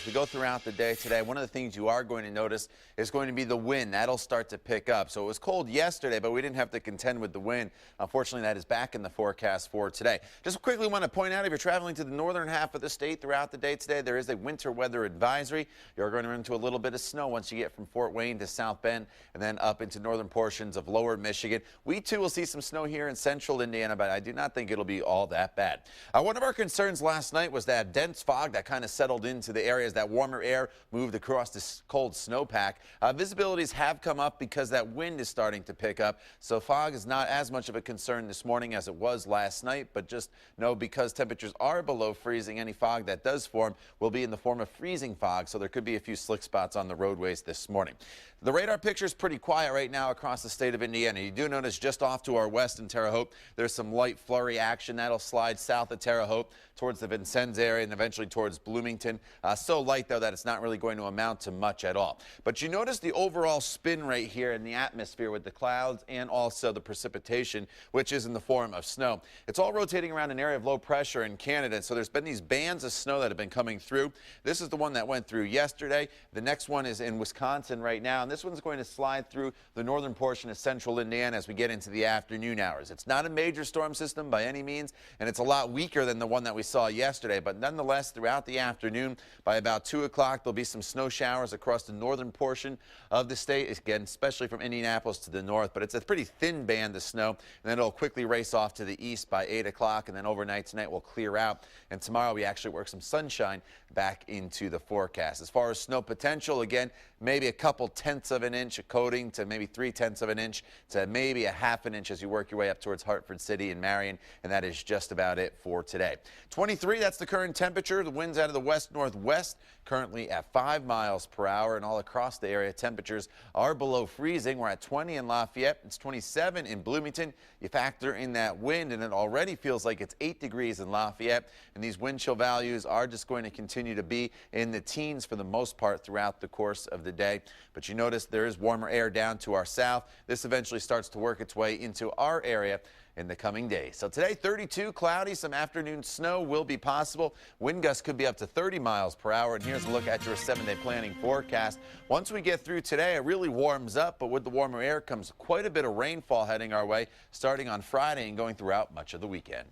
as we go throughout the day today, one of the things you are going to notice is going to be the wind. That'll start to pick up. So it was cold yesterday, but we didn't have to contend with the wind. Unfortunately, that is back in the forecast for today. Just quickly want to point out, if you're traveling to the northern half of the state throughout the day today, there is a winter weather advisory. You're going to run into a little bit of snow once you get from Fort Wayne to South Bend and then up into northern portions of lower Michigan. We too will see some snow here in central Indiana, but I do not think it'll be all that bad. One of our concerns last night was that dense fog that kind of settled into the areas that warmer air moved across this cold snowpack. Visibilities have come up because that wind is starting to pick up, so fog is not as much of a concern this morning as it was last night, but just know because temperatures are below freezing, any fog that does form will be in the form of freezing fog, so there could be a few slick spots on the roadways this morning. The radar picture is pretty quiet right now across the state of Indiana. You do notice just off to our west in Terre Haute, there's some light flurry action that'll slide south of Terre Haute towards the Vincennes area and eventually towards Bloomington. So light, though, that it's not really going to amount to much at all. But you notice the overall spin right here in the atmosphere with the clouds and also the precipitation, which is in the form of snow. It's all rotating around an area of low pressure in Canada. So there's been these bands of snow that have been coming through. This is the one that went through yesterday. The next one is in Wisconsin right now. And this one's going to slide through the northern portion of central Indiana as we get into the afternoon hours. It's not a major storm system by any means, and it's a lot weaker than the one that we saw yesterday. But nonetheless, throughout the afternoon, by about 2 o'clock, there'll be some snow showers across the northern portion of the state, again, especially from Indianapolis to the north. But it's a pretty thin band of snow, and then it'll quickly race off to the east by 8 o'clock, and then overnight tonight will clear out. And tomorrow we actually work some sunshine back into the forecast. As far as snow potential, again, maybe a couple tenths of an inch, a coating to maybe 3/10 of an inch to maybe a half an inch as you work your way up towards Hartford City and Marion, and that is just about it for today. 23, that's the current temperature. The winds out of the west-northwest, currently at 5 miles per hour, and all across the area temperatures are below freezing. We're at 20 in Lafayette. It's 27 in Bloomington. You factor in that wind, and it already feels like it's 8 degrees in Lafayette, and these wind chill values are just going to continue to be in the teens for the most part throughout the course of the day. But you notice there is warmer air down to our south. This eventually starts to work its way into our area in the coming days. So today, 32, cloudy, some afternoon snow will be possible. Wind gusts could be up to 30 miles per hour. And here's a look at your 7-day planning forecast. Once we get through today, it really warms up, but with the warmer air comes quite a bit of rainfall heading our way starting on Friday and going throughout much of the weekend.